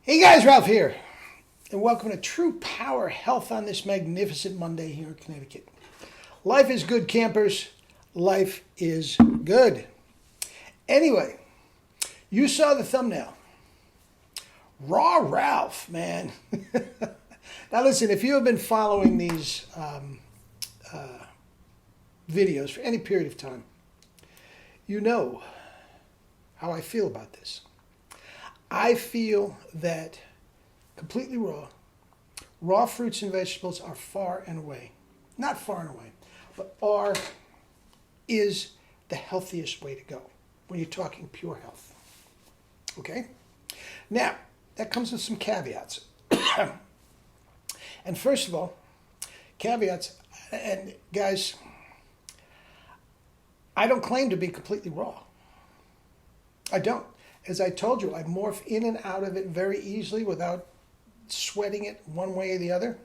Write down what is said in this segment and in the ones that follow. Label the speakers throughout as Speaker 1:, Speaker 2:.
Speaker 1: Hey guys, Ralph here, and welcome to True Power Health on this magnificent Monday here in Connecticut. Life is good, campers. Life is good. Anyway, you saw the thumbnail. Raw Ralph, man. Now listen, if you have been following these videos for any period of time, you know how I feel about this. I feel that completely raw fruits and vegetables are far and away, not far and away, but is the healthiest way to go when you're talking pure health. Okay? Now, that comes with some caveats. And first of all, caveats, and guys, I don't claim to be completely raw. I don't. As I told you, I morph in and out of it very easily without sweating it one way or the other.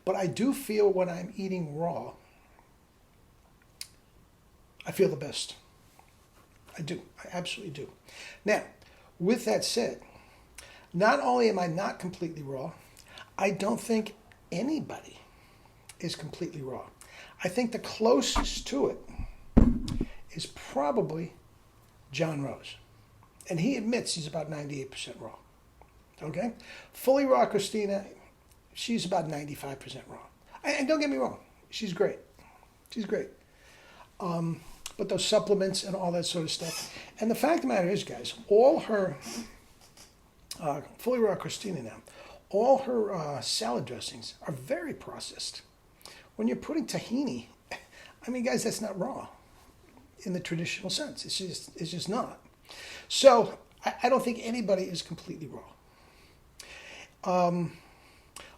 Speaker 1: But I do feel when I'm eating raw, I feel the best. I do. I absolutely do. Now, with that said, not only am I not completely raw, I don't think anybody is completely raw. I think the closest to it is probably John Rose. And he admits he's about 98% raw. Okay? Fully raw Christina, she's about 95% raw. And don't get me wrong, she's great. She's great. But those supplements and all that sort of stuff. And the fact of the matter is, guys, all her, fully raw Christina now, all her salad dressings are very processed. When you're putting tahini, I mean, guys, that's not raw in the traditional sense. It's just not. So I don't think anybody is completely raw.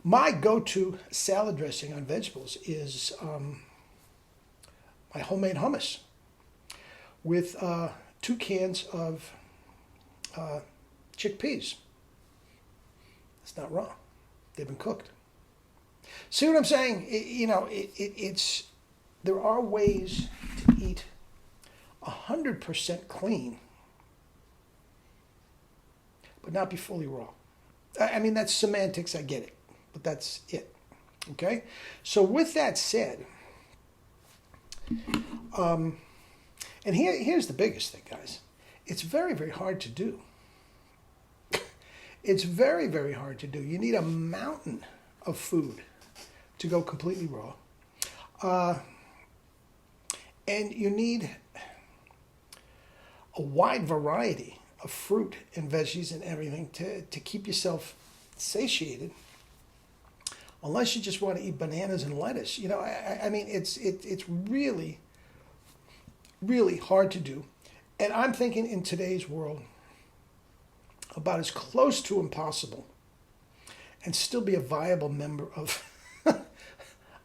Speaker 1: My go-to salad dressing on vegetables is my homemade hummus with 2 cans of chickpeas. It's not raw. They've been cooked. See what I'm saying? It's there are ways to eat 100% clean, but not be fully raw. I mean, that's semantics, I get it, but that's it, okay? So with that said, and here's the biggest thing, guys. It's very, very hard to do. It's very, very hard to do. You need a mountain of food to go completely raw. And you need a wide variety of fruit and veggies and everything to keep yourself satiated, unless you just want to eat bananas and lettuce. I mean, it's really, really hard to do. And I'm thinking in today's world, about as close to impossible and still be a viable member of,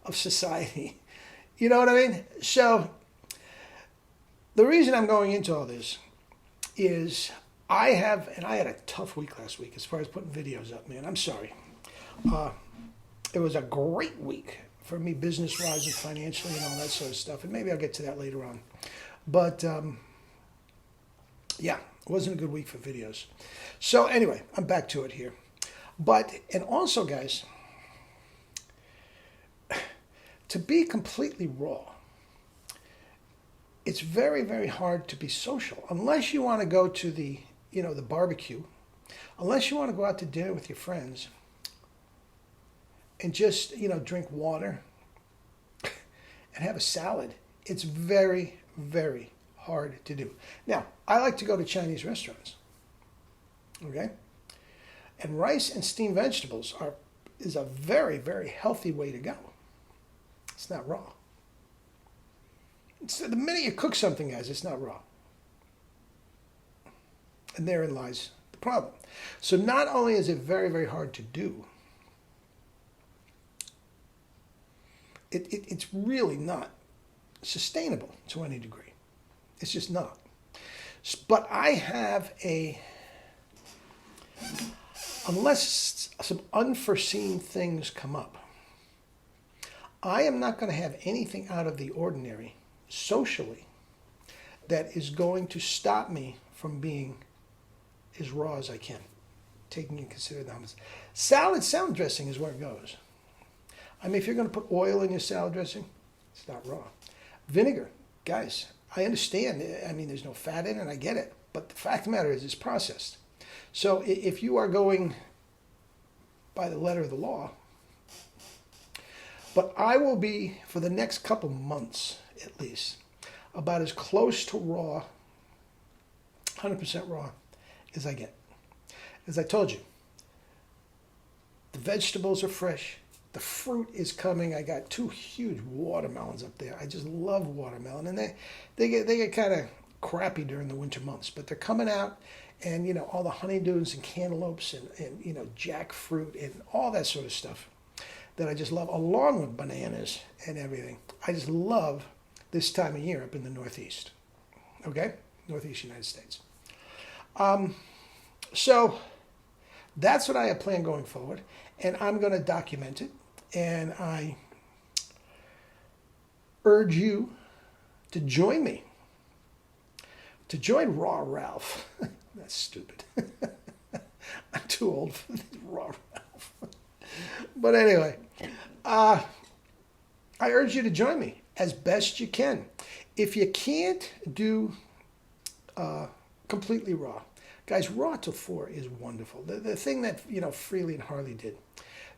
Speaker 1: of society. You know what I mean? So the reason I'm going into all this is I had a tough week last week as far as putting videos up, man. I'm sorry. It was a great week for me business-wise and financially and all that sort of stuff. And maybe I'll get to that later on. But, yeah, it wasn't a good week for videos. So anyway, I'm back to it here. And also, guys, to be completely raw, it's very, very hard to be social unless you want to go to the barbecue, unless you want to go out to dinner with your friends and just, drink water and have a salad. It's very, very hard to do. Now, I like to go to Chinese restaurants, okay? And rice and steamed vegetables is a very, very healthy way to go. It's not raw. The minute you cook something, guys, it's not raw. And therein lies the problem. So not only is it very, very hard to do, it's really not sustainable to any degree. It's just not. But I have unless some unforeseen things come up, I am not going to have anything out of the ordinary socially that is going to stop me from being as raw as I can. taking into consideration the hummus. Salad dressing is where it goes. I mean, if you're going to put oil in your salad dressing, it's not raw. Vinegar, guys, I understand. I mean, there's no fat in it, I get it. But the fact of the matter is it's processed. So if you are going by the letter of the law, but I will be, for the next couple months at least, about as close to raw, 100% raw, as I get. As I told you, the vegetables are fresh. The fruit is coming. I got 2 huge watermelons up there. I just love watermelon. And they get kind of crappy during the winter months. But they're coming out, and, you know, all the honeydews and cantaloupes and you know, jackfruit and all that sort of stuff that I just love, along with bananas and everything. I just love this time of year up in the Northeast. Okay? Northeast United States. So that's what I have planned going forward. And I'm going to document it. And I urge you to join me. To join Raw Ralph. That's stupid. I'm too old for this Raw Ralph. But anyway, I urge you to join me as best you can. If you can't do completely raw, guys, raw till 4 is wonderful. The thing that, you know, Freely and Harley did.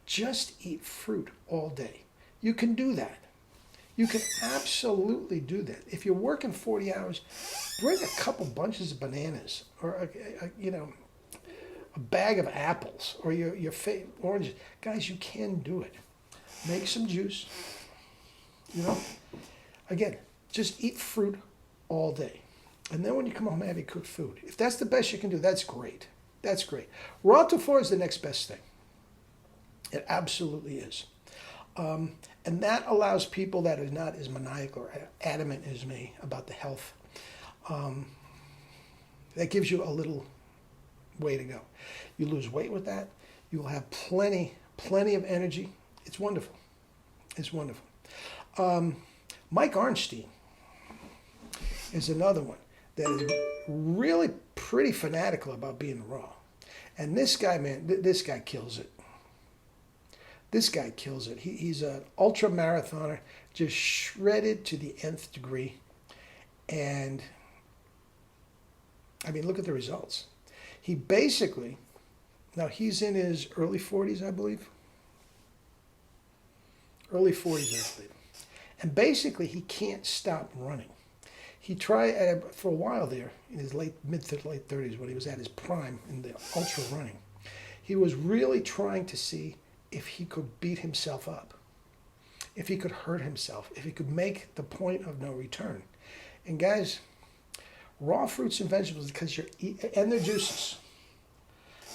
Speaker 1: Just eat fruit all day. You can do that. You can absolutely do that. If you're working 40 hours, bring a couple bunches of bananas or, you know, a bag of apples or your favorite oranges. Guys, you can do it. Make some juice. You know, again, just eat fruit all day. And then when you come home, have your cooked food. If that's the best you can do, that's great. That's great. Raw till 4 is the next best thing. It absolutely is. And that allows people that are not as maniacal or adamant as me about the health. That gives you a little way to go. You lose weight with that. You will have plenty of energy. It's wonderful. It's wonderful. Mike Arnstein is another one that is really pretty fanatical about being raw. And this guy, man, this guy kills it. This guy kills it. He's an ultra marathoner, just shredded to the nth degree. And, I mean, look at the results. He basically, now he's in his early 40s, I believe. Early 40s, I believe. And basically, he can't stop running. He tried for a while there, in his mid to late 30s, when he was at his prime in the ultra running. He was really trying to see if he could beat himself up, if he could hurt himself, if he could make the point of no return. And guys, raw fruits and vegetables, because and their juices,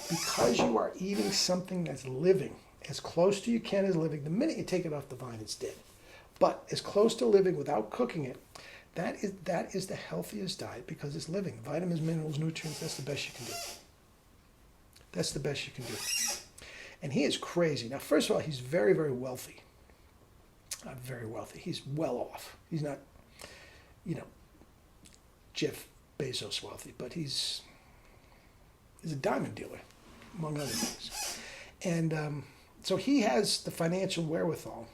Speaker 1: because you are eating something that's living, as close to you can as living. The minute you take it off the vine, it's dead. But as close to living without cooking it, that is the healthiest diet, because it's living. Vitamins, minerals, nutrients, that's the best you can do. That's the best you can do. And he is crazy. Now, first of all, he's very, very wealthy. Very wealthy. He's well off. He's not, you know, Jeff Bezos wealthy, but he's a diamond dealer, among other things. And so he has the financial wherewithal.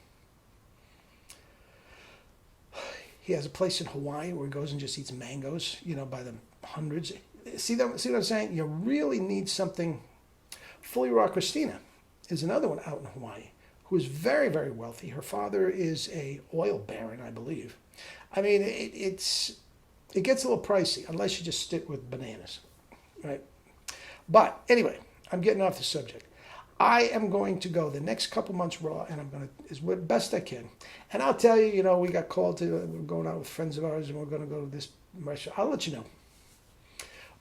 Speaker 1: He has a place in Hawaii where he goes and just eats mangoes, you know, by the hundreds. See what I'm saying? You really need something. Fully Raw Christina is another one out in Hawaii who is very, very wealthy. Her father is a oil baron, I believe. I mean, it gets a little pricey unless you just stick with bananas, right? But anyway, I'm getting off the subject. I am going to go the next couple months raw, and I'm going to, as best I can. And I'll tell you, you know, we got called to, we're going out with friends of ours, and we're going to go to this restaurant. I'll let you know.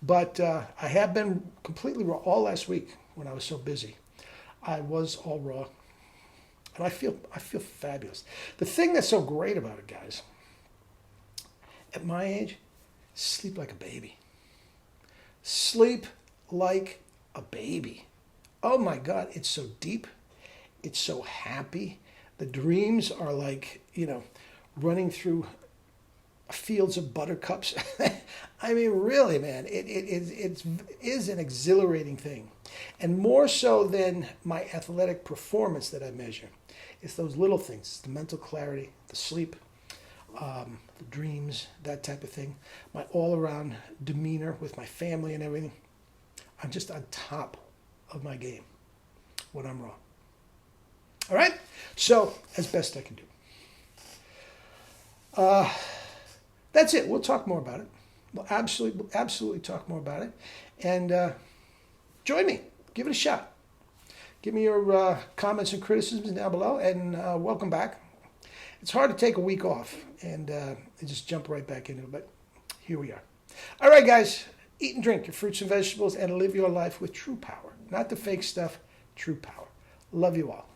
Speaker 1: But I have been completely raw all last week when I was so busy. I was all raw, and I feel fabulous. The thing that's so great about it, guys, at my age, sleep like a baby. Sleep like a baby. Oh my God, it's so deep. It's so happy. The dreams are like, you know, running through fields of buttercups. I mean, really, man, it is an exhilarating thing. And more so than my athletic performance that I measure, it's those little things, the mental clarity, the sleep, the dreams, that type of thing, my all-around demeanor with my family and everything. I'm just on top of my game when I'm raw. All right? So, as best I can do. That's it. We'll talk more about it. We'll absolutely talk more about it. And join me. Give it a shot. Give me your comments and criticisms down below, and welcome back. It's hard to take a week off and just jump right back into it, but here we are. All right, guys, eat and drink your fruits and vegetables and live your life with true power. Not the fake stuff, true power. Love you all.